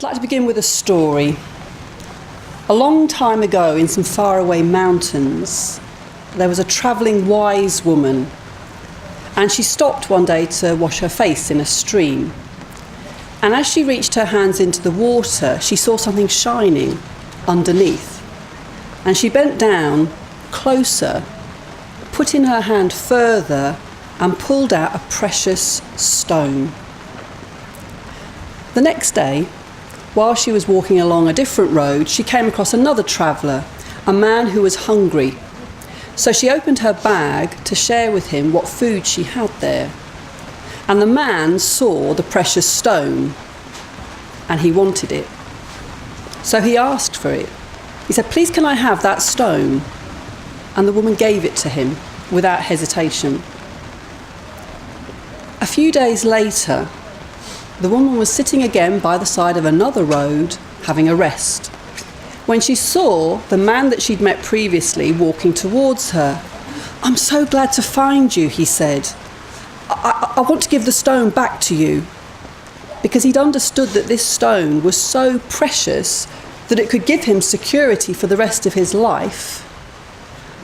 I'd like to begin with a story. A long time ago, in some faraway mountains, there was a travelling wise woman, and she stopped one day to wash her face in a stream. And as she reached her hands into the water, she saw something shining underneath. And she bent down closer, put in her hand further, and pulled out a precious stone. The next day, while she was walking along a different road, she came across another traveller, a man who was hungry. So she opened her bag to share with him what food she had there. And the man saw the precious stone, and he wanted it. So he asked for it. He said, "Please, can I have that stone?" And the woman gave it to him without hesitation. A few days later, the woman was sitting again by the side of another road, having a rest, when she saw the man that she'd met previously walking towards her. "I'm so glad to find you," he said. I want to give the stone back to you." Because he'd understood that this stone was so precious that it could give him security for the rest of his life.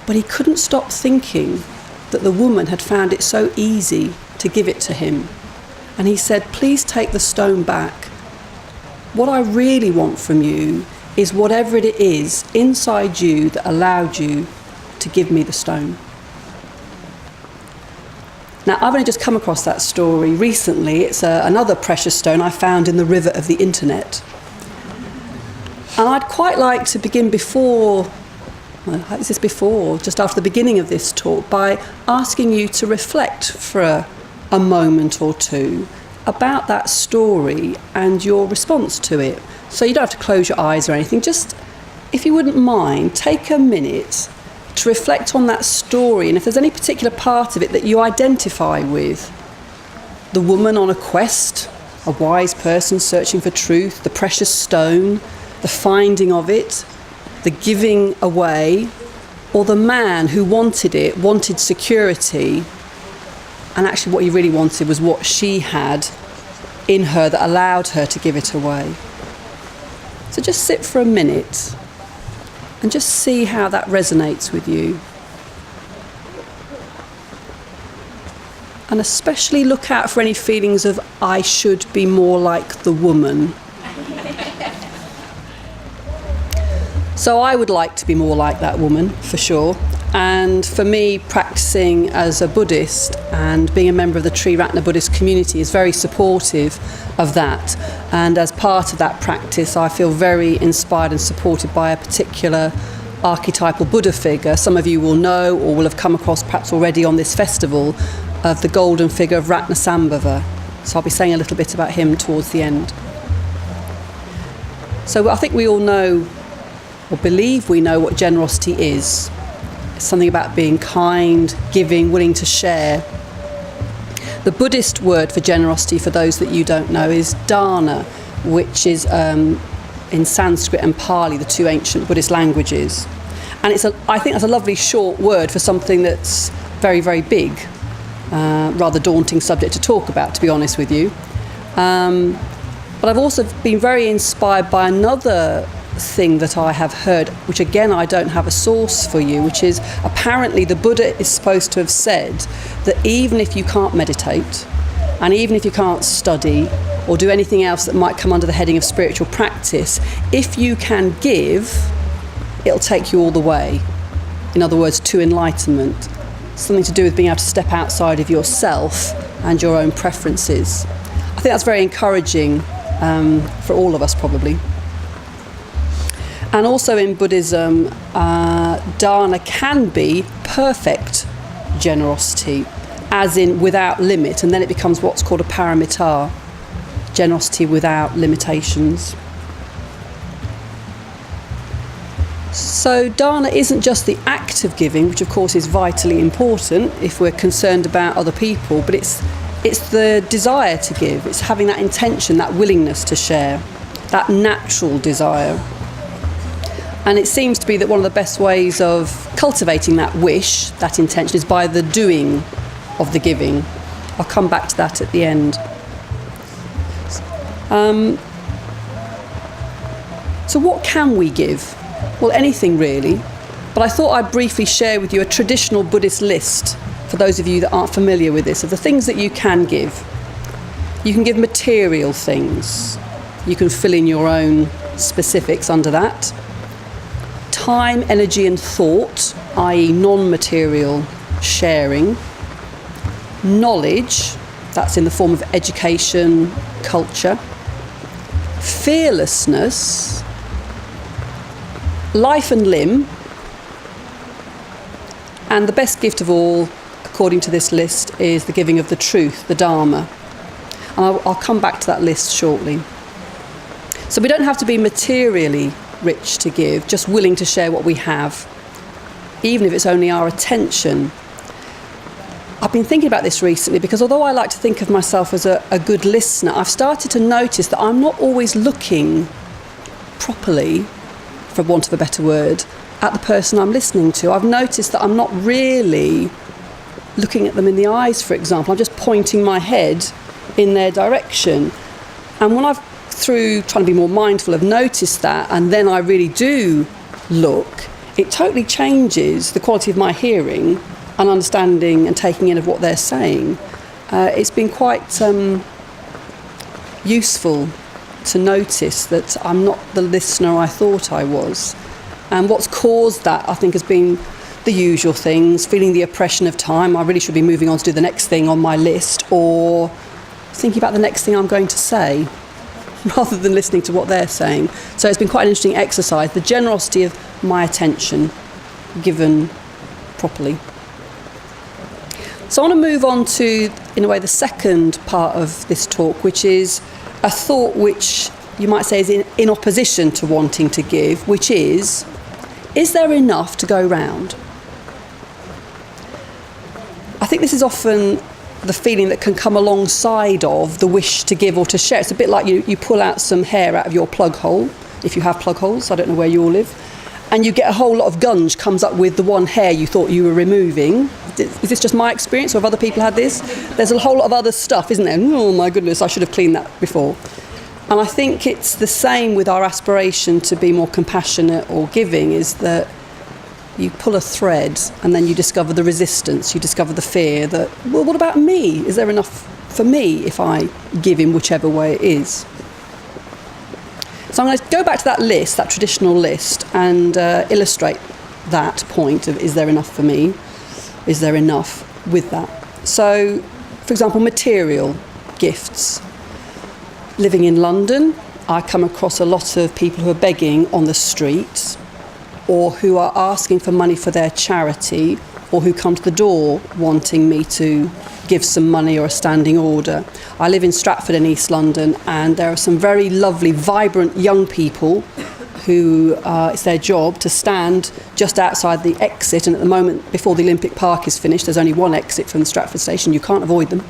But he couldn't stop thinking that the woman had found it so easy to give it to him. And he said, "Please take the stone back. What I really want from you is whatever it is inside you that allowed you to give me the stone." Now, I've only just come across that story recently. It's another precious stone I found in the river of the internet. And I'd quite like to begin just after the beginning of this talk, by asking you to reflect for a moment or two about that story and your response to it. So you don't have to close your eyes or anything. Just, if you wouldn't mind, take a minute to reflect on that story, and if there's any particular part of it that you identify with. The woman on a quest, a wise person searching for truth, the precious stone, the finding of it, the giving away, or the man who wanted it, wanted security, and actually what he really wanted was what she had in her that allowed her to give it away. So just sit for a minute and just see how that resonates with you. And especially look out for any feelings of, "I should be more like the woman." So I would like to be more like that woman, for sure. And for me, practicing as a Buddhist and being a member of the Threefold Buddhist community is very supportive of that. And as part of that practice, I feel very inspired and supported by a particular archetypal Buddha figure. Some of you will know or will have come across perhaps already on this festival of the golden figure of Ratnasambhava. So I'll be saying a little bit about him towards the end. So I think we all know, or believe we know, what generosity is. It's something about being kind, giving, willing to share. The Buddhist word for generosity, for those that you don't know, is dana, which is in Sanskrit and Pali, the two ancient Buddhist languages. And I think that's a lovely short word for something that's very, very big, rather daunting subject to talk about, to be honest with you. But I've also been very inspired by another thing that I have heard, which again I don't have a source for you, which is apparently the Buddha is supposed to have said that even if you can't meditate, and even if you can't study or do anything else that might come under the heading of spiritual practice, if you can give, it'll take you all the way. In other words, to enlightenment. Something to do with being able to step outside of yourself and your own preferences. I think that's very encouraging for all of us, probably. And also in Buddhism, dana can be perfect generosity, as in without limit, and then it becomes what's called a paramita, generosity without limitations. So dana isn't just the act of giving, which of course is vitally important if we're concerned about other people, but it's the desire to give. It's having that intention, that willingness to share, that natural desire. And it seems to be that one of the best ways of cultivating that wish, that intention, is by the doing of the giving. I'll come back to that at the end. So what can we give? Well, anything really. But I thought I'd briefly share with you a traditional Buddhist list, for those of you that aren't familiar with this, of the things that you can give. You can give material things. You can fill in your own specifics under that. Time, energy and thought, i.e. non-material sharing. Knowledge, that's in the form of education, culture. Fearlessness. Life and limb. And the best gift of all, according to this list, is the giving of the truth, the Dharma. And I'll come back to that list shortly. So we don't have to be materially rich to give, just willing to share what we have, even if it's only our attention. I've been thinking about this recently because although I like to think of myself as a good listener, I've started to notice that I'm not always looking properly, for want of a better word, at the person I'm listening to. I've noticed that I'm not really looking at them in the eyes, for example. I'm just pointing my head in their direction. And when I've, through trying to be more mindful, have noticed that, and then I really do look, it totally changes the quality of my hearing and understanding and taking in of what they're saying. It's been quite useful to notice that I'm not the listener I thought I was. And what's caused that, I think, has been the usual things, feeling the oppression of time. I really should be moving on to do the next thing on my list, or thinking about the next thing I'm going to say, rather than listening to what they're saying. So it's been quite an interesting exercise, the generosity of my attention given properly. So I want to move on to, in a way, the second part of this talk, which is a thought which you might say is in opposition to wanting to give, which is there enough to go round? I think this is often the feeling that can come alongside of the wish to give or to share. It's a bit like you pull out some hair out of your plug hole, if you have plug holes, I don't know where you all live, and you get a whole lot of gunge comes up with the one hair you thought you were removing. Is this just my experience, or have other people had this? There's a whole lot of other stuff, isn't there? Oh my goodness, I should have cleaned that before. And I think it's the same with our aspiration to be more compassionate or giving, is that you pull a thread and then you discover the resistance, you discover the fear that, well, what about me? Is there enough for me if I give in whichever way it is? So I'm going to go back to that list, that traditional list, and illustrate that point of, is there enough for me? Is there enough with that? So, for example, material gifts. Living in London, I come across a lot of people who are begging on the streets, or who are asking for money for their charity, or who come to the door wanting me to give some money or a standing order. I live in Stratford in East London, and there are some very lovely, vibrant young people who it's their job to stand just outside the exit, and at the moment, before the Olympic Park is finished, there's only one exit from the Stratford station, you can't avoid them,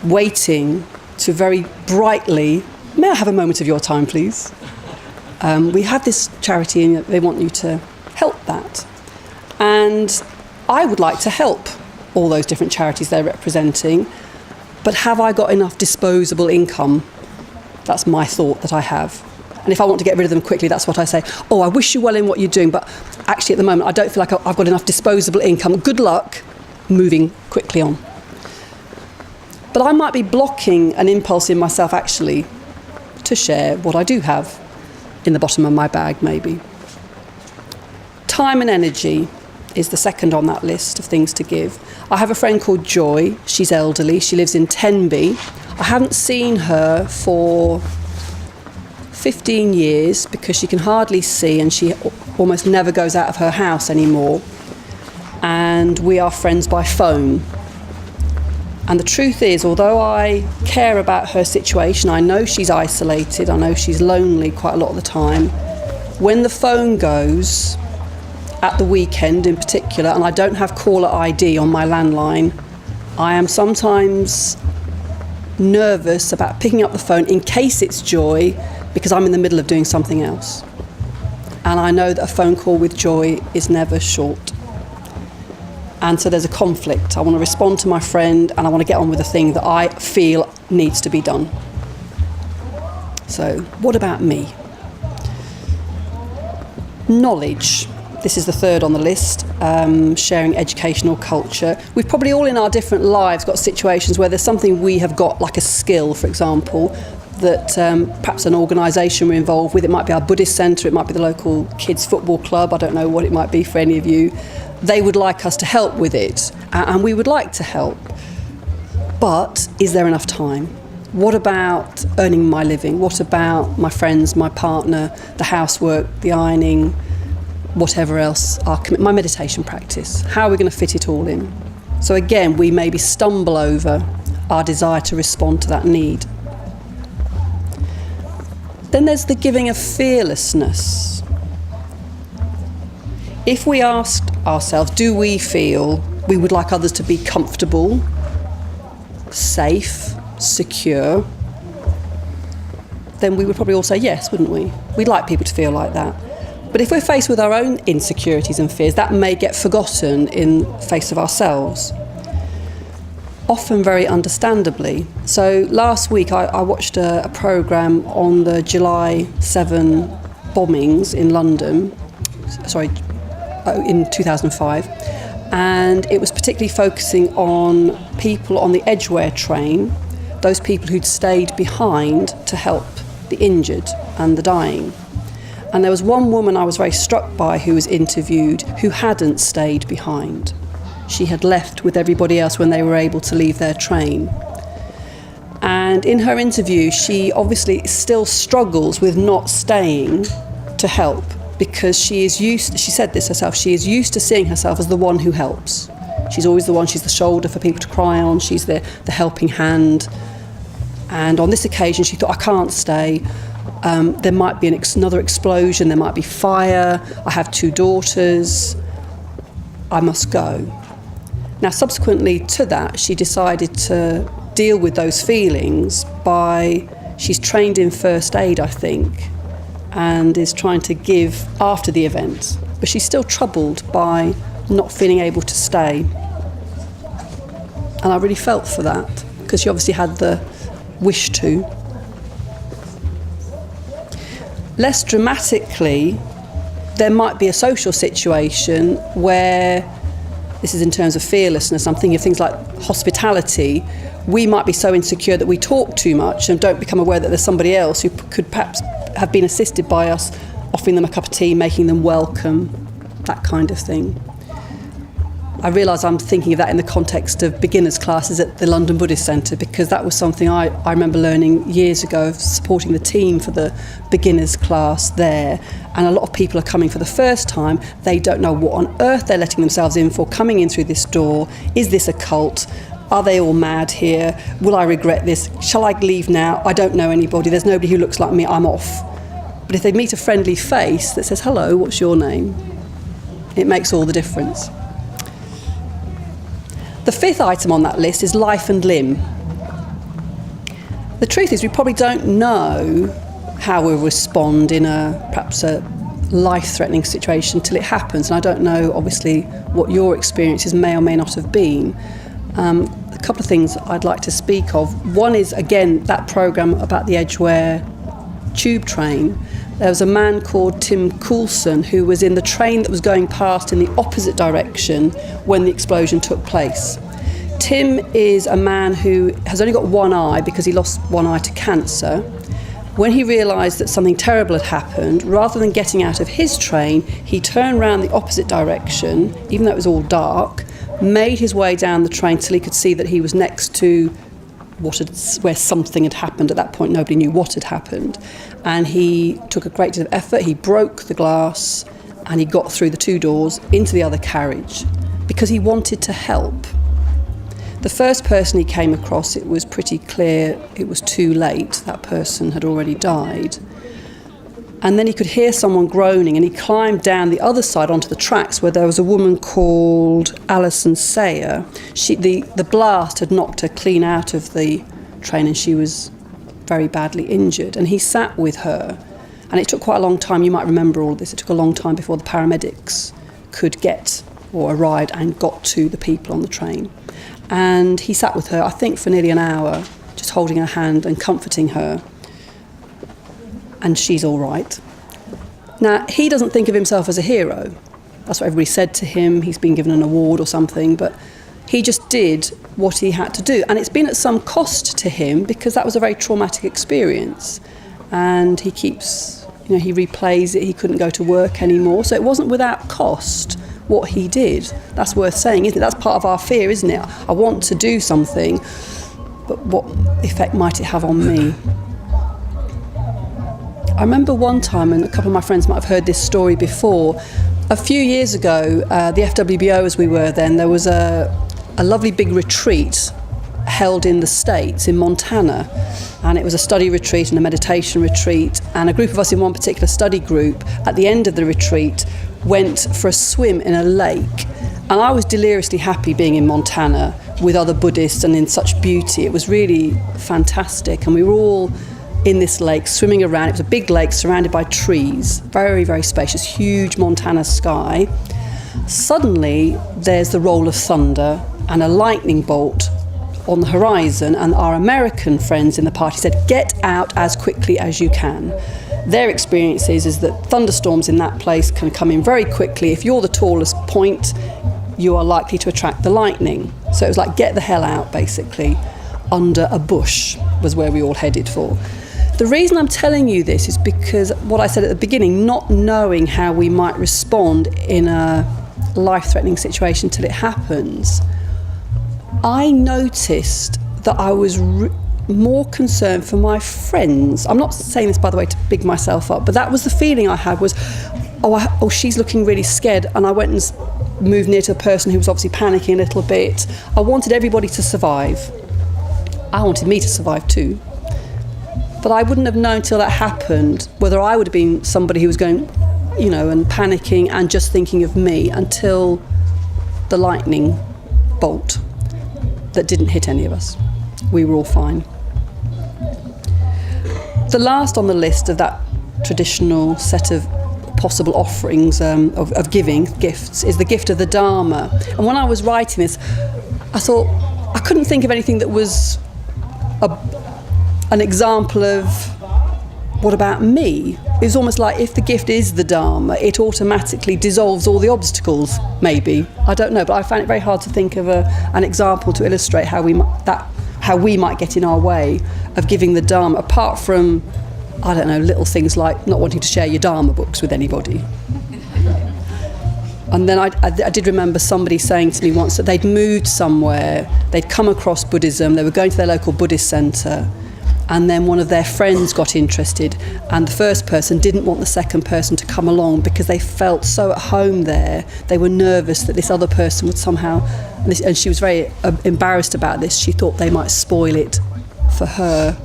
waiting to very brightly, may I have a moment of your time, please? We have this charity and they want you to help that. And I would like to help all those different charities they're representing, but have I got enough disposable income? That's my thought that I have. And if I want to get rid of them quickly, that's what I say. Oh, I wish you well in what you're doing, but actually at the moment I don't feel like I've got enough disposable income. Good luck moving quickly on. But I might be blocking an impulse in myself actually to share what I do have in the bottom of my bag, maybe. Time and energy is the second on that list of things to give. I have a friend called Joy. She's elderly. She lives in Tenby. I haven't seen her for 15 years because she can hardly see and she almost never goes out of her house anymore. And we are friends by phone. And the truth is, although I care about her situation, I know she's isolated, I know she's lonely quite a lot of the time, when the phone goes, at the weekend in particular, and I don't have caller ID on my landline, I am sometimes nervous about picking up the phone in case it's Joy, because I'm in the middle of doing something else. And I know that a phone call with Joy is never short. And so there's a conflict. I want to respond to my friend and I want to get on with the thing that I feel needs to be done. So what about me? Knowledge. This is the third on the list, sharing educational culture. We've probably all in our different lives got situations where there's something we have got, like a skill, for example, that perhaps an organisation we're involved with. It might be our Buddhist centre, it might be the local kids' football club, I don't know what it might be for any of you. They would like us to help with it, and we would like to help. But is there enough time? What about earning my living? What about my friends, my partner, the housework, the ironing, whatever else, my meditation practice? How are we going to fit it all in? So again, we maybe stumble over our desire to respond to that need. Then there's the giving of fearlessness. If we asked ourselves, do we feel we would like others to be comfortable, safe, secure, then we would probably all say yes, wouldn't we? We'd like people to feel like that. But if we're faced with our own insecurities and fears, that may get forgotten in face of ourselves, often very understandably. So last week I watched a programme on the July 7 bombings in London, in 2005, and it was particularly focusing on people on the Edgware train, those people who'd stayed behind to help the injured and the dying. And there was one woman I was very struck by who was interviewed who hadn't stayed behind. She had left with everybody else when they were able to leave their train. And in her interview, she obviously still struggles with not staying to help, because she said this herself, she is used to seeing herself as the one who helps. She's always the one, she's the shoulder for people to cry on, she's the helping hand. And on this occasion, she thought, I can't stay. There might be another explosion, there might be fire, I have 2 daughters, I must go. Now, subsequently to that, she decided to deal with those feelings she's trained in first aid, I think, and is trying to give after the event. But she's still troubled by not feeling able to stay. And I really felt for that, because she obviously had the wish to. Less dramatically, there might be a social situation where, this is in terms of fearlessness, I'm thinking of things like hospitality. We might be so insecure that we talk too much and don't become aware that there's somebody else who could perhaps have been assisted by us, offering them a cup of tea, making them welcome, that kind of thing. I realise I'm thinking of that in the context of beginners' classes at the London Buddhist Centre, because that was something I remember learning years ago, of supporting the team for the beginners' class there. And a lot of people are coming for the first time. They don't know what on earth they're letting themselves in for, coming in through this door. Is this a cult? Are they all mad here? Will I regret this? Shall I leave now? I don't know anybody. There's nobody who looks like me. I'm off. But if they meet a friendly face that says, hello, what's your name? It makes all the difference. The 5th item on that list is life and limb. The truth is, we probably don't know how we'll respond in perhaps a life-threatening situation till it happens. And I don't know, obviously, what your experiences may or may not have been. A couple of things I'd like to speak of. One is, again, that programme about the Edgware tube train. There was a man called Tim Coulson who was in the train that was going past in the opposite direction when the explosion took place. Tim is a man who has only got one eye because he lost one eye to cancer. When he realised that something terrible had happened, rather than getting out of his train, he turned round the opposite direction, even though it was all dark, made his way down the train till he could see that he was next to where something had happened. At that point, nobody knew what had happened. And he took a great deal of effort. He broke the glass and he got through the 2 doors into the other carriage because he wanted to help. The first person he came across, it was pretty clear it was too late. That person had already died. And then he could hear someone groaning, and he climbed down the other side onto the tracks where there was a woman called Alison Sayer. The blast had knocked her clean out of the train and she was very badly injured. And he sat with her, and it took quite a long time. You might remember all this. It took a long time before the paramedics could get or arrived and got to the people on the train. And he sat with her, I think, for nearly an hour, just holding her hand and comforting her. And she's all right. Now, he doesn't think of himself as a hero. That's what everybody said to him. He's been given an award or something, but he just did what he had to do. And it's been at some cost to him because that was a very traumatic experience. And he keeps, he replays it. He couldn't go to work anymore. So it wasn't without cost what he did. That's worth saying, isn't it? That's part of our fear, isn't it? I want to do something, but what effect might it have on me? I remember one time, and a couple of my friends might have heard this story before, a few years ago, the FWBO as we were then, there was a lovely big retreat held in the States, in Montana, and it was a study retreat and a meditation retreat, and a group of us in one particular study group at the end of the retreat went for a swim in a lake, and I was deliriously happy being in Montana with other Buddhists and in such beauty. It was really fantastic, and we were all in this lake swimming around. It was a big lake surrounded by trees, very, very spacious, huge Montana sky. Suddenly there's the roll of thunder and a lightning bolt on the horizon, and our American friends in the party said, "Get out as quickly as you can." Their experience is that thunderstorms in that place can come in very quickly. If you're the tallest point, you are likely to attract the lightning. So it was like, get the hell out, basically. Under a bush was where we all headed for. The reason I'm telling you this is because what I said at the beginning, not knowing how we might respond in a life-threatening situation till it happens, I noticed that I was more concerned for my friends. I'm not saying this, by the way, to big myself up, but that was the feeling I had was, oh, she's looking really scared. And I went and moved near to a person who was obviously panicking a little bit. I wanted everybody to survive. I wanted me to survive too. But I wouldn't have known till that happened whether I would have been somebody who was going, and panicking and just thinking of me until the lightning bolt that didn't hit any of us. We were all fine. The last on the list of that traditional set of possible offerings of giving gifts is the gift of the Dharma. And when I was writing this, I thought I couldn't think of anything that was an example of what about me? It was almost like if the gift is the Dharma, it automatically dissolves all the obstacles, maybe. I don't know, but I found it very hard to think of an example to illustrate how we might get in our way of giving the Dharma, apart from, I don't know, little things like not wanting to share your Dharma books with anybody. And then I did remember somebody saying to me once that they'd moved somewhere, they'd come across Buddhism, they were going to their local Buddhist centre, and then one of their friends got interested, and the first person didn't want the second person to come along because they felt so at home there. They were nervous that this other person would somehow, and she was very embarrassed about this. She thought they might spoil it for her,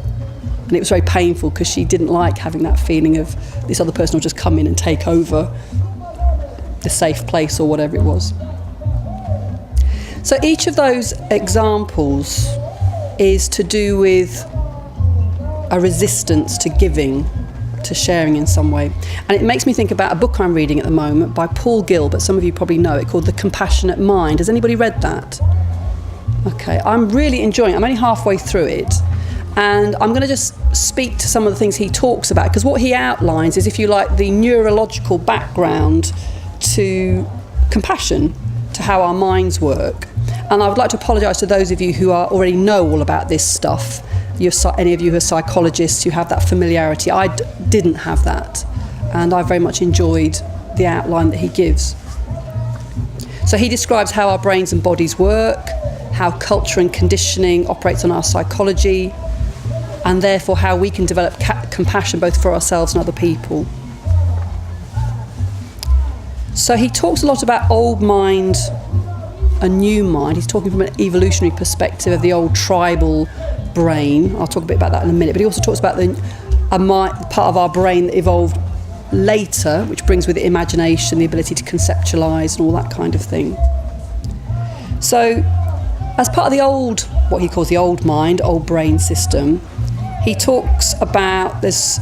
and it was very painful because she didn't like having that feeling of this other person will just come in and take over the safe place or whatever it was. So each of those examples is to do with a resistance to giving, to sharing in some way. And it makes me think about a book I'm reading at the moment by Paul Gilbert. Some of you probably know it, called The Compassionate Mind. Has anybody read that? Okay, I'm really enjoying it. I'm only halfway through it. And I'm going to just speak to some of the things he talks about, because what he outlines is, if you like, the neurological background to compassion, to how our minds work. And I would like to apologise to those of you who already know all about this stuff. Any of you who are psychologists who have that familiarity. I didn't have that, and I very much enjoyed the outline that he gives. So he describes how our brains and bodies work, how culture and conditioning operates on our psychology, and therefore how we can develop compassion both for ourselves and other people. So he talks a lot about old mind and new mind. He's talking from an evolutionary perspective of the old tribal brain. I'll talk a bit about that in a minute. But he also talks about the part of our brain that evolved later, which brings with it imagination, the ability to conceptualise and all that kind of thing. So as part of the old, what he calls the old mind, old brain system, he talks about this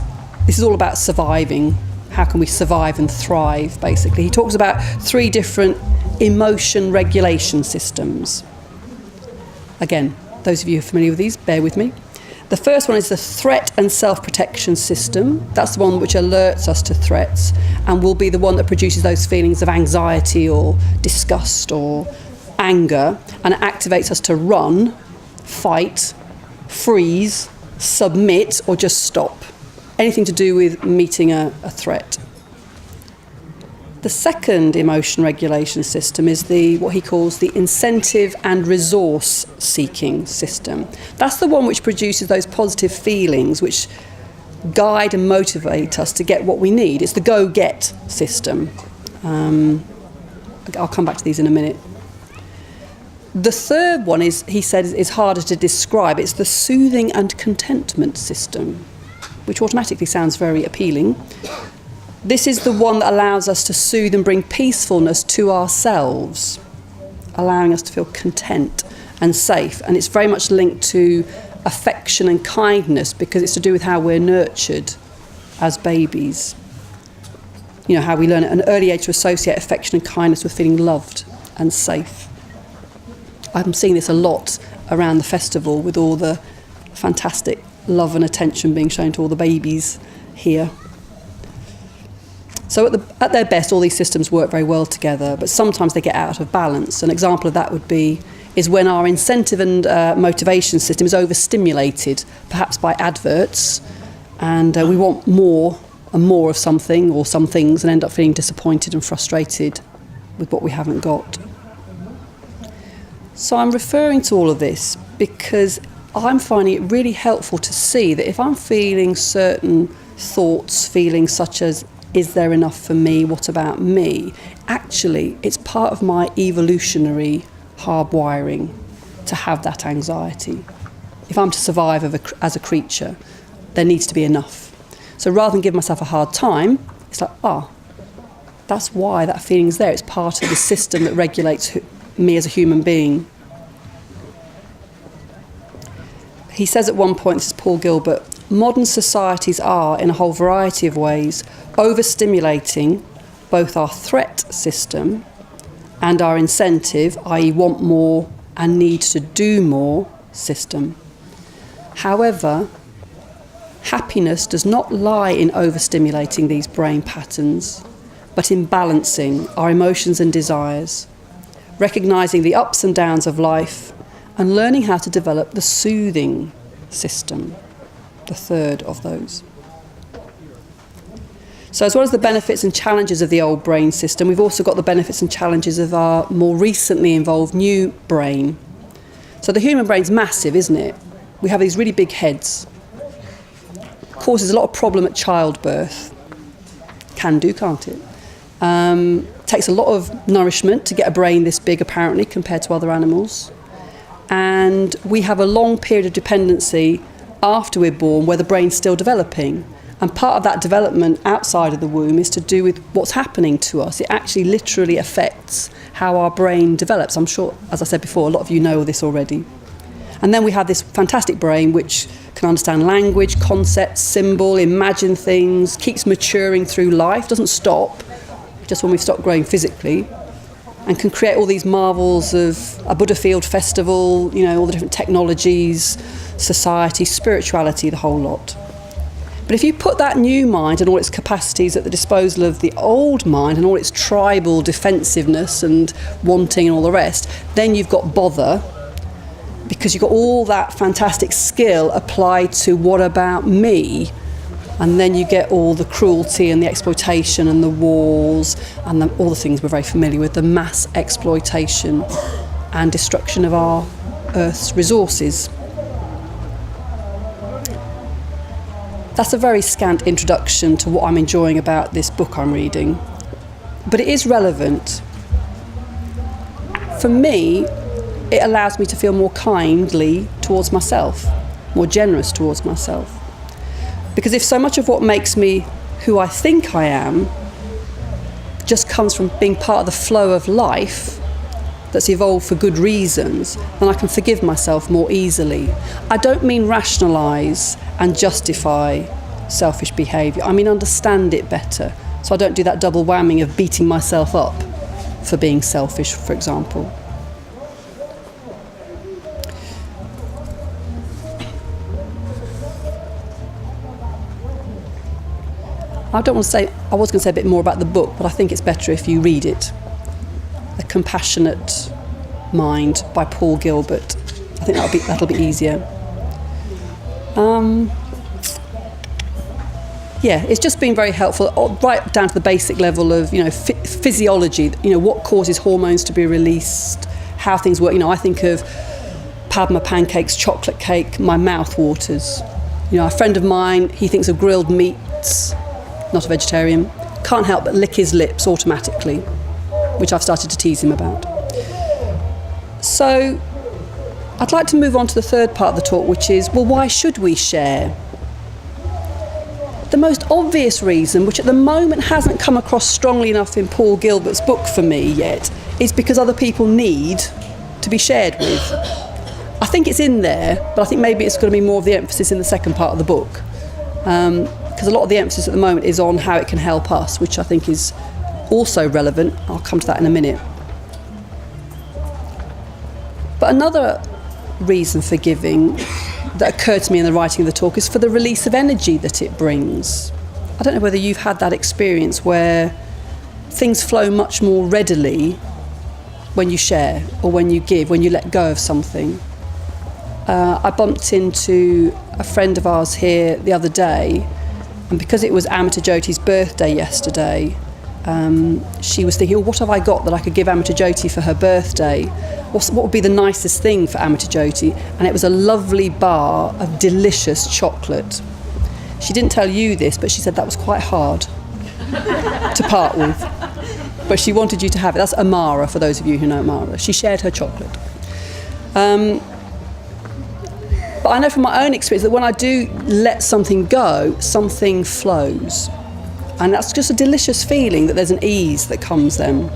is all about surviving. How can we survive and thrive, basically? He talks about 3 different emotion regulation systems. Again, those of you who are familiar with these, bear with me. The first one is the threat and self-protection system. That's the one which alerts us to threats and will be the one that produces those feelings of anxiety or disgust or anger, and it activates us to run, fight, freeze, submit, or just stop. Anything to do with meeting a threat. The second emotion regulation system is what he calls the incentive and resource seeking system. That's the one which produces those positive feelings which guide and motivate us to get what we need. It's the go-get system. I'll come back to these in a minute. The third one he said, is harder to describe. It's the soothing and contentment system, which automatically sounds very appealing. This is the one that allows us to soothe and bring peacefulness to ourselves, allowing us to feel content and safe. And it's very much linked to affection and kindness because it's to do with how we're nurtured as babies. You know, how we learn at an early age to associate affection and kindness with feeling loved and safe. I'm seeing this a lot around the festival with all the fantastic love and attention being shown to all the babies here. So at their best, all these systems work very well together, but sometimes they get out of balance. An example of that is when our incentive and motivation system is overstimulated, perhaps by adverts, and we want more and more of something or some things and end up feeling disappointed and frustrated with what we haven't got. So I'm referring to all of this because I'm finding it really helpful to see that if I'm feeling certain thoughts, feelings such as, is there enough for me? What about me? Actually, it's part of my evolutionary hardwiring to have that anxiety. If I'm to survive as a creature, there needs to be enough. So rather than give myself a hard time, it's like, that's why that feeling's there. It's part of the system that regulates me as a human being. He says at one point, this is Paul Gilbert, modern societies are, in a whole variety of ways, overstimulating both our threat system and our incentive, i.e. want more and need to do more system. However, happiness does not lie in overstimulating these brain patterns, but in balancing our emotions and desires, recognising the ups and downs of life and learning how to develop the soothing system, the third of those. So as well as the benefits and challenges of the old brain system, we've also got the benefits and challenges of our more recently involved new brain. So the human brain's massive, isn't it? We have these really big heads. Causes a lot of problem at childbirth. Can do, can't it? Takes a lot of nourishment to get a brain this big, apparently, compared to other animals. And we have a long period of dependency after we're born where the brain's still developing. And part of that development outside of the womb is to do with what's happening to us. It actually literally affects how our brain develops. I'm sure, as I said before, a lot of you know this already. And then we have this fantastic brain which can understand language, concepts, symbol, imagine things, keeps maturing through life, doesn't stop, just when we've stopped growing physically, and can create all these marvels of a Buddhafield festival, you know, all the different technologies, society, spirituality, the whole lot. But if you put that new mind and all its capacities at the disposal of the old mind and all its tribal defensiveness and wanting and all the rest, then you've got bother, because you've got all that fantastic skill applied to what about me? And then you get all the cruelty and the exploitation and the wars and all the things we're very familiar with, the mass exploitation and destruction of our Earth's resources. That's a very scant introduction to what I'm enjoying about this book I'm reading. But it is relevant. For me, it allows me to feel more kindly towards myself, more generous towards myself. Because if so much of what makes me who I think I am just comes from being part of the flow of life that's evolved for good reasons, then I can forgive myself more easily. I don't mean rationalise and justify selfish behaviour. I mean understand it better, so I don't do that double whammy of beating myself up for being selfish, for example. I was going to say a bit more about the book, but I think it's better if you read it. A Compassionate Mind by Paul Gilbert. I think that'll be easier. It's just been very helpful, right down to the basic level of, physiology, what causes hormones to be released, how things work. I think of Padma pancakes, chocolate cake, my mouth waters. A friend of mine, he thinks of grilled meats, not a vegetarian, can't help but lick his lips automatically, which I've started to tease him about. So I'd like to move on to the third part of the talk, which is, why should we share? The most obvious reason, which at the moment hasn't come across strongly enough in Paul Gilbert's book for me yet, is because other people need to be shared with. I think it's in there, but I think maybe it's going to be more of the emphasis in the second part of the book. Because a lot of the emphasis at the moment is on how it can help us, which I think is also relevant. I'll come to that in a minute. But another reason for giving that occurred to me in the writing of the talk is for the release of energy that it brings. I don't know whether you've had that experience where things flow much more readily when you share or when you give, when you let go of something. I bumped into a friend of ours here the other day, and because it was Amita Jyoti's birthday yesterday, she was thinking, what have I got that I could give Amita Jyoti for her birthday? What would be the nicest thing for Amita Jyoti? And it was a lovely bar of delicious chocolate. She didn't tell you this, but she said that was quite hard to part with. But she wanted you to have it. That's Amara, for those of you who know Amara. She shared her chocolate. But I know from my own experience that when I do let something go, something flows. And that's just a delicious feeling that there's an ease that comes then.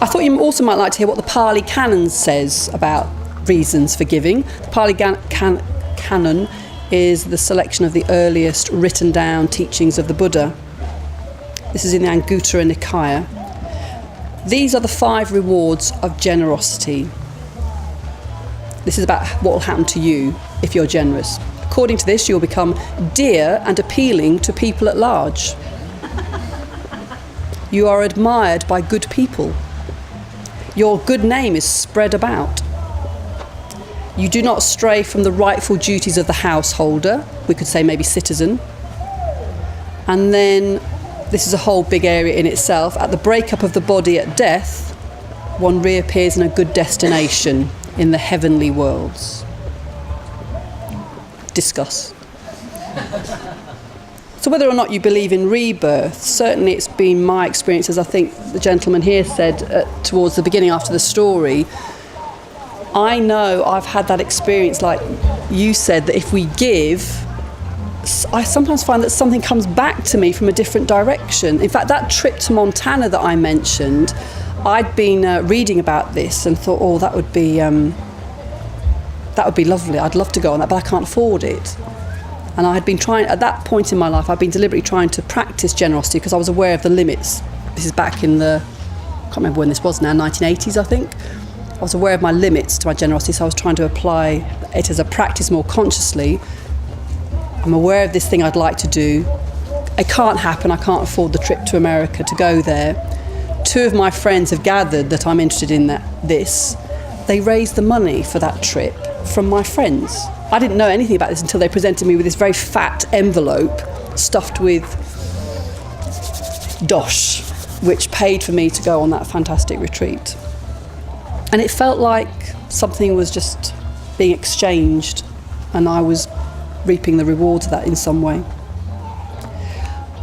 I thought you also might like to hear what the Pali Canon says about reasons for giving. The Pali Canon is the selection of the earliest written down teachings of the Buddha. This is in the Anguttara Nikaya. These are the 5 rewards of generosity. This is about what will happen to you if you're generous. According to this, you'll become dear and appealing to people at large. You are admired by good people. Your good name is spread about. You do not stray from the rightful duties of the householder, we could say maybe citizen. And then, this is a whole big area in itself, at the breakup of the body at death, one reappears in a good destination in the heavenly worlds. Discuss. So whether or not you believe in rebirth, certainly it's been my experience, as I think the gentleman here said towards the beginning after the story, I know I've had that experience, like you said, that if we give, I sometimes find that something comes back to me from a different direction. In fact, that trip to Montana that I mentioned, I'd been reading about this and thought, that would be lovely. I'd love to go on that, but I can't afford it. And I had been trying, at that point in my life, I'd been deliberately trying to practice generosity because I was aware of the limits. This is back in I can't remember when this was now, 1980s, I think. I was aware of my limits to my generosity, so I was trying to apply it as a practice more consciously. I'm aware of this thing I'd like to do. It can't happen. I can't afford the trip to America to go there. 2 of my friends have gathered that I'm interested in this. They raised the money for that trip from my friends. I didn't know anything about this until they presented me with this very fat envelope stuffed with dosh, which paid for me to go on that fantastic retreat. And it felt like something was just being exchanged, and I was reaping the rewards of that in some way.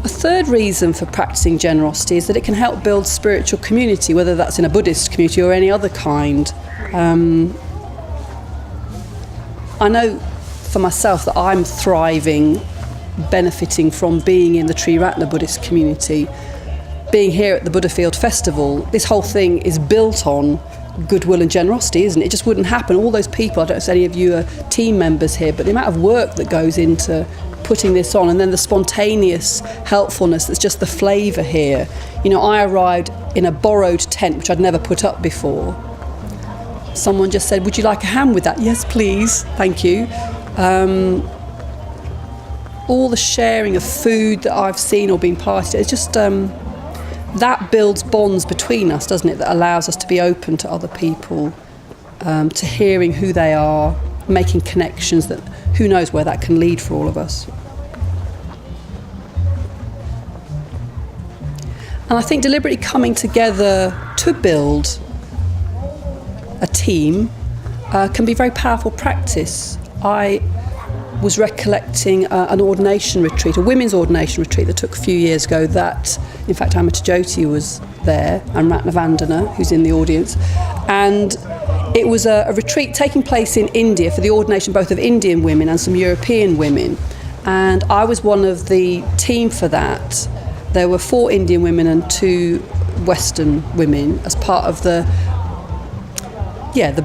A third reason for practicing generosity is that it can help build spiritual community, whether that's in a Buddhist community or any other kind. I know for myself that I'm thriving, benefiting from being in the Triratna Buddhist community. Being here at the Buddhafield Festival, this whole thing is built on goodwill and generosity, isn't it? It just wouldn't happen. All those people, I don't know if any of you are team members here, but the amount of work that goes into putting this on, and then the spontaneous helpfulness that's just the flavour here. I arrived in a borrowed tent, which I'd never put up before. Someone just said, "Would you like a ham with that?" "Yes, please, thank you." all the sharing of food that I've seen or been part of, it's just that builds bonds between us, doesn't it, that allows us to be open to other people, to hearing who they are, making connections that who knows where that can lead for all of us. And I think deliberately coming together to build a team can be a very powerful practice. I was recollecting an ordination retreat, a women's ordination retreat that took a few years ago that, in fact, Amita Jyoti was there, and Ratnavandana, who's in the audience. And it was a retreat taking place in India for the ordination both of Indian women and some European women. And I was one of the team for that. There were 4 Indian women and 2 Western women as part of the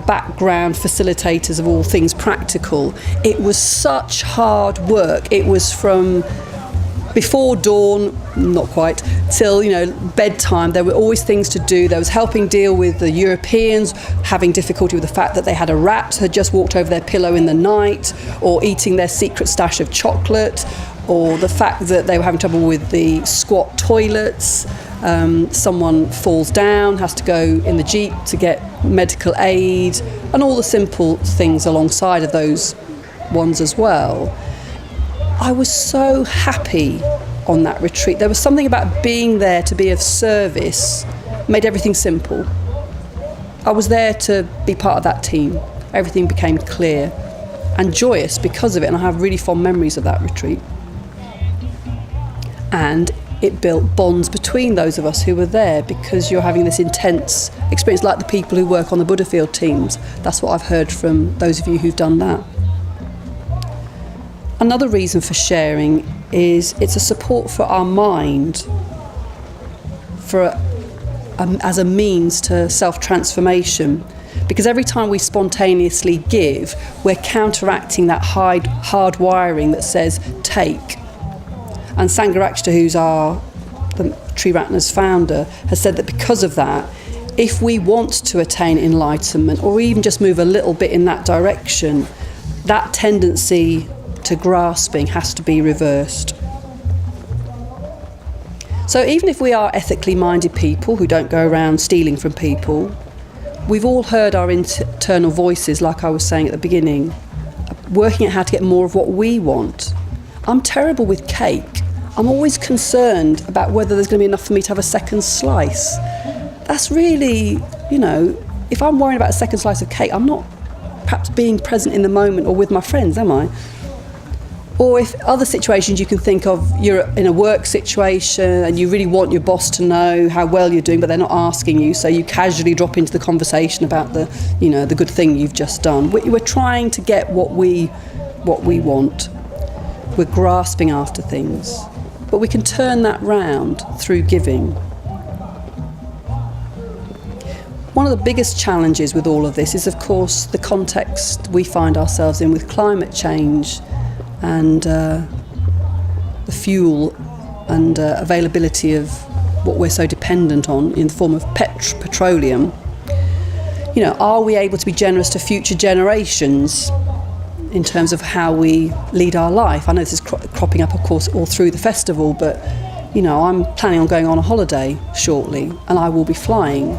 background facilitators of all things practical. It was such hard work. It was from before dawn, not quite, till bedtime. There were always things to do. There was helping deal with the Europeans having difficulty with the fact that they had a rat had just walked over their pillow in the night, or eating their secret stash of chocolate, or the fact that they were having trouble with the squat toilets. Someone falls down, has to go in the jeep to get medical aid, and all the simple things alongside of those ones as well. I was so happy on that retreat. There was something about being there to be of service, made everything simple. I was there to be part of that team. Everything became clear and joyous because of it, and I have really fond memories of that retreat. And it built bonds between those of us who were there, because you're having this intense experience, like the people who work on the Buddhafield teams. That's what I've heard from those of you who've done that. Another reason for sharing is it's a support for our mind, as a means to self-transformation. Because every time we spontaneously give, we're counteracting that hard wiring that says, take. And Sangharakshita, who's the Sri Ratna's founder, has said that because of that, if we want to attain enlightenment, or even just move a little bit in that direction, that tendency to grasping has to be reversed. So even if we are ethically minded people who don't go around stealing from people, we've all heard our internal voices, like I was saying at the beginning, working out how to get more of what we want. I'm terrible with cake. I'm always concerned about whether there's going to be enough for me to have a second slice. That's really, if I'm worrying about a second slice of cake, I'm not perhaps being present in the moment or with my friends, am I? Or if other situations you can think of, you're in a work situation and you really want your boss to know how well you're doing, but they're not asking you, so you casually drop into the conversation about the good thing you've just done. We're trying to get what we want. We're grasping after things. But we can turn that round through giving. One of the biggest challenges with all of this is, of course, the context we find ourselves in with climate change and the fuel and availability of what we're so dependent on in the form of petroleum. Are we able to be generous to future generations in terms of how we lead our life? I know this is cropping up, of course, all through the festival, but, I'm planning on going on a holiday shortly, and I will be flying.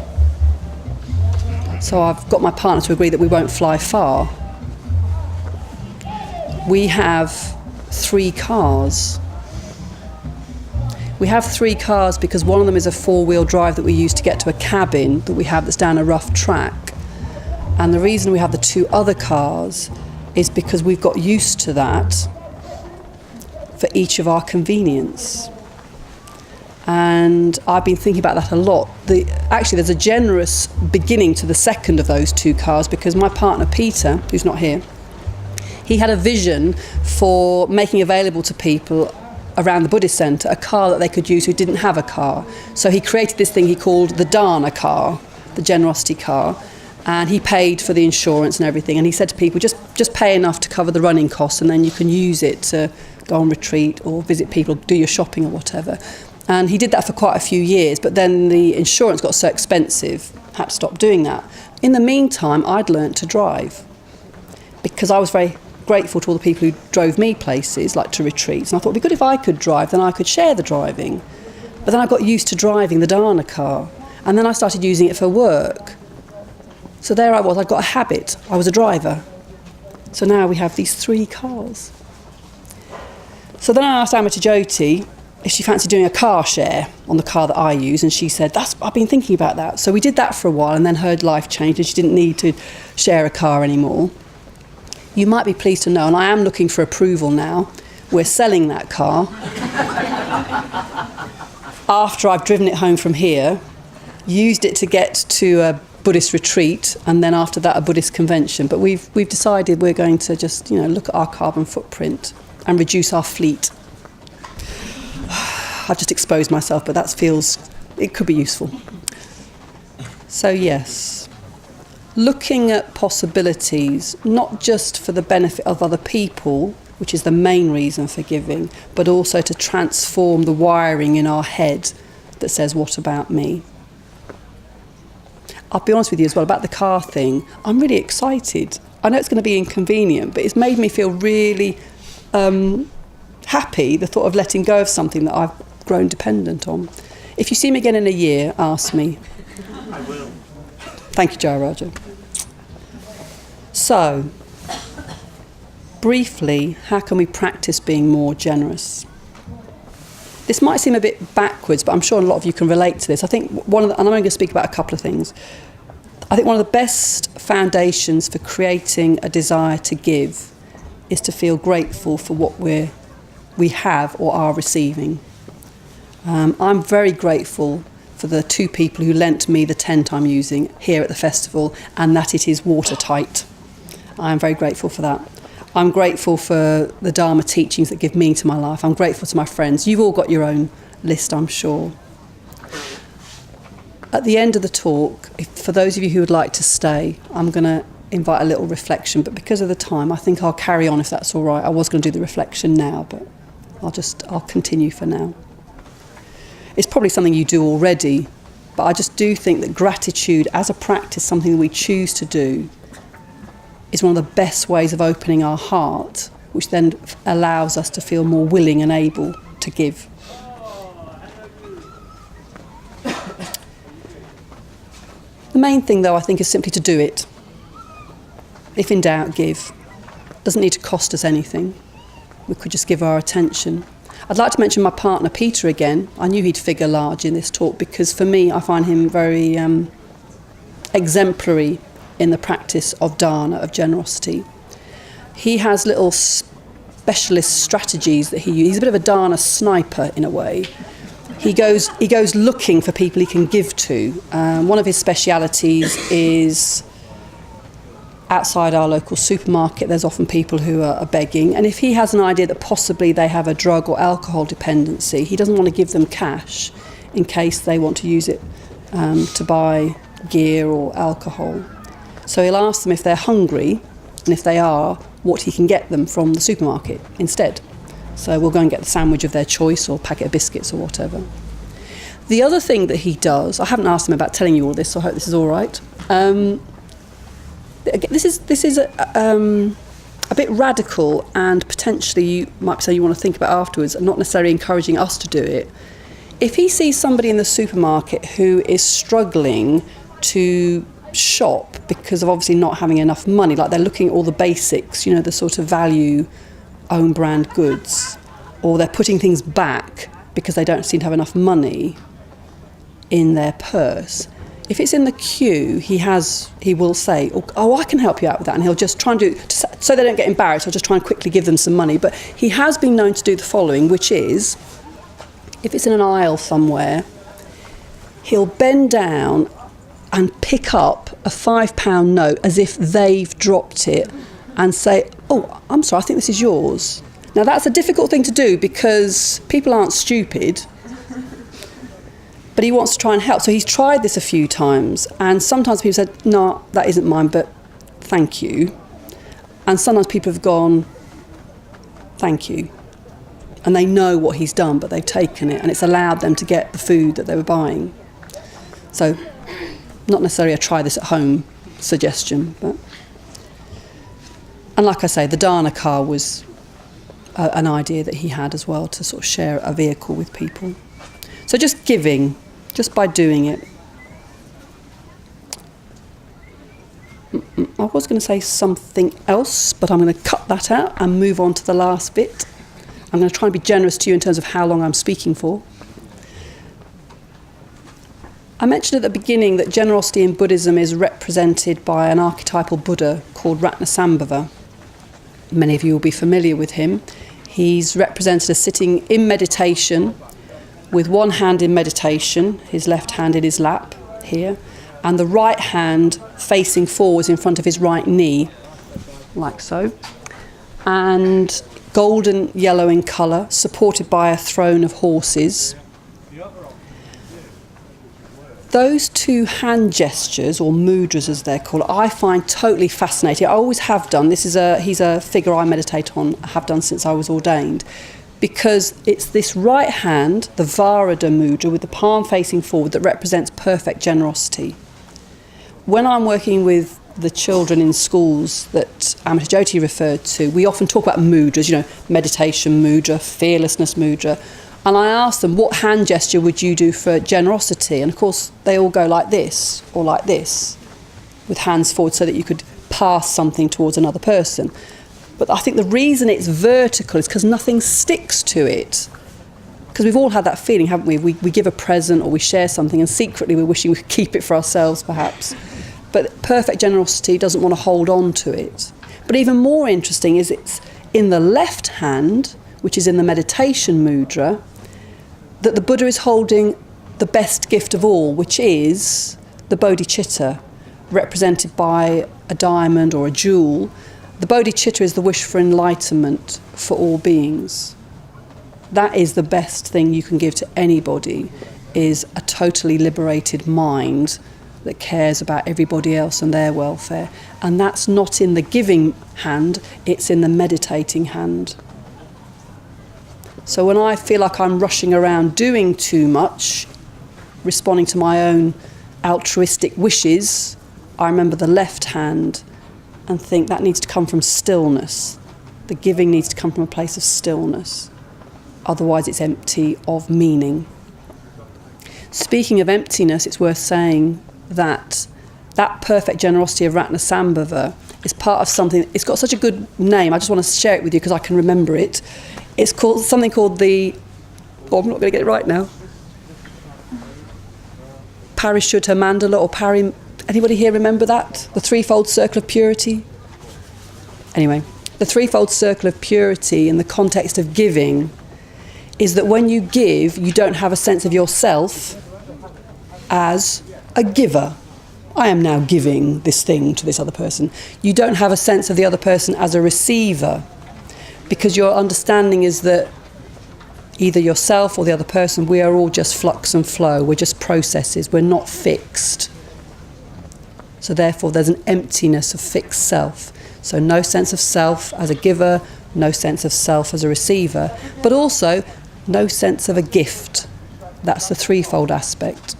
So I've got my partner to agree that we won't fly far. We have 3 cars. We have 3 cars because one of them is a 4-wheel drive that we use to get to a cabin that we have that's down a rough track. And the reason we have the 2 other cars is because we've got used to that for each of our convenience. And I've been thinking about that a lot. Actually, there's a generous beginning to the second of those 2 cars, because my partner Peter, who's not here, he had a vision for making available to people around the Buddhist centre a car that they could use who didn't have a car. So he created this thing he called the Dana car, the generosity car, and he paid for the insurance and everything. And he said to people, just pay enough to cover the running costs, and then you can use it to go on retreat or visit people, do your shopping or whatever. And he did that for quite a few years, but then the insurance got so expensive, had to stop doing that. In the meantime, I'd learnt to drive, because I was very grateful to all the people who drove me places, like to retreats. And I thought it'd be good if I could drive, then I could share the driving. But then I got used to driving the Dharma car. And then I started using it for work. So there I was, I'd got a habit. I was a driver. So now we have these 3 cars. So then I asked Amita Jyoti if she fancied doing a car share on the car that I use, and she said, I've been thinking about that. So we did that for a while, and then her life changed and she didn't need to share a car anymore. You might be pleased to know, and I am looking for approval now, we're selling that car after I've driven it home from here, used it to get to a Buddhist retreat, and then after that a Buddhist convention. But we've decided we're going to just look at our carbon footprint and reduce our fleet. I've just exposed myself, but it could be useful. So yes, looking at possibilities, not just for the benefit of other people, which is the main reason for giving, but also to transform the wiring in our head that says, what about me? I'll be honest with you as well, about the car thing, I'm really excited. I know it's going to be inconvenient, but it's made me feel really happy, the thought of letting go of something that I've grown dependent on. If you see me again in a year, ask me. I will. Thank you, Jayaraja. So, briefly, how can we practice being more generous? This might seem a bit backwards, but I'm sure a lot of you can relate to this. I think and I'm only going to speak about a couple of things. I think one of the best foundations for creating a desire to give is to feel grateful for what we have or are receiving. I'm very grateful for the 2 people who lent me the tent I'm using here at the festival, and that it is watertight. I'm very grateful for that. I'm grateful for the Dharma teachings that give meaning to my life. I'm grateful to my friends. You've all got your own list, I'm sure. At the end of the talk, for those of you who would like to stay, I'm going to invite a little reflection, but because of the time, I think I'll carry on if that's all right. I was going to do the reflection now, but I'll continue for now. It's probably something you do already, but I just do think that gratitude as a practice, something that we choose to do, is one of the best ways of opening our heart, which then allows us to feel more willing and able to give. The main thing, though, I think, is simply to do it. If in doubt, give. Doesn't need to cost us anything. We could just give our attention. I'd like to mention my partner, Peter, again. I knew he'd figure large in this talk because, for me, I find him very exemplary in the practice of dana, of generosity. He has little specialist strategies that he uses. He's a bit of a dana sniper in a way. He goes looking for people he can give to. One of his specialities is outside our local supermarket. There's often people who are begging, and if he has an idea that possibly they have a drug or alcohol dependency, he doesn't want to give them cash in case they want to use it to buy gear or alcohol. So he'll ask them if they're hungry, and if they are, what he can get them from the supermarket instead. So we'll go and get the sandwich of their choice or packet of biscuits or whatever. The other thing that he does, I haven't asked him about telling you all this, so I hope this is all right. This is a bit radical, and potentially you might say you want to think about afterwards, and not necessarily encouraging us to do it. If he sees somebody in the supermarket who is struggling to shop because of obviously not having enough money, like they're looking at all the basics, the sort of value own brand goods, or they're putting things back because they don't seem to have enough money in their purse. If it's in the queue, he will say, oh, I can help you out with that, and he'll just try and do, so they don't get embarrassed, he'll just try and quickly give them some money. But he has been known to do the following, which is, if it's in an aisle somewhere, he'll bend down and pick up a £5 note as if they've dropped it and say, oh, I'm sorry, I think this is yours. Now, that's a difficult thing to do because people aren't stupid, but he wants to try and help. So he's tried this a few times, and sometimes people said, no, that isn't mine, but thank you. And sometimes people have gone, thank you. And they know what he's done, but they've taken it, and it's allowed them to get the food that they were buying. So not necessarily a try this at home suggestion, but And like I say, the Dharma car was an idea that he had as well, to sort of share a vehicle with people. So just giving, just by doing it. I was going to say something else, but I'm going to cut that out and move on to the last bit. I'm going to try and be generous to you in terms of how long I'm speaking for. I mentioned at the beginning that generosity in Buddhism is represented by an archetypal Buddha called Ratnasambhava. Many of you will be familiar with him. He's represented as sitting in meditation with one hand in meditation, his left hand in his lap here, and the right hand facing forwards in front of his right knee, like so, and golden yellow in colour, supported by a throne of horses. Those two hand gestures, or mudras as they're called, I find totally fascinating. I always have done. He's a figure I meditate on, have done since I was ordained, because it's this right hand, the Varada mudra, with the palm facing forward, that represents perfect generosity. When I'm working with the children in schools that Amita Jyoti referred to, we often talk about mudras, meditation mudra, fearlessness mudra, and I ask them, what hand gesture would you do for generosity? And of course, they all go like this, or like this, with hands forward so that you could pass something towards another person. But I think the reason it's vertical is because nothing sticks to it. Because we've all had that feeling, haven't we? We give a present or we share something and secretly we're wishing we could keep it for ourselves, perhaps. But perfect generosity doesn't want to hold on to it. But even more interesting is it's in the left hand, which is in the meditation mudra, that the Buddha is holding the best gift of all, which is the Bodhichitta, represented by a diamond or a jewel. The Bodhichitta is the wish for enlightenment for all beings. That is the best thing you can give to anybody, is a totally liberated mind that cares about everybody else and their welfare. And that's not in the giving hand, it's in the meditating hand. So when I feel like I'm rushing around doing too much, responding to my own altruistic wishes, I remember the left hand and think that needs to come from stillness. The giving needs to come from a place of stillness. Otherwise it's empty of meaning. Speaking of emptiness, it's worth saying that perfect generosity of Ratnasambhava is part of something. It's got such a good name. I just want to share it with you because I can remember it. It's called something called the... Oh, I'm not going to get it right now. Parishuddha Mandala or Pari... Anybody here remember that? The Threefold Circle of Purity? Anyway, the Threefold Circle of Purity in the context of giving is that when you give, you don't have a sense of yourself as a giver. I am now giving this thing to this other person. You don't have a sense of the other person as a receiver, because your understanding is that either yourself or the other person, we are all just flux and flow. We're just processes. We're not fixed. So therefore, there's an emptiness of fixed self. So no sense of self as a giver, no sense of self as a receiver, but also no sense of a gift. That's the threefold aspect.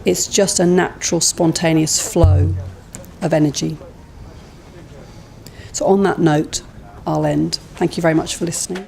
It's just a natural, spontaneous flow of energy. So on that note, I'll end. Thank you very much for listening.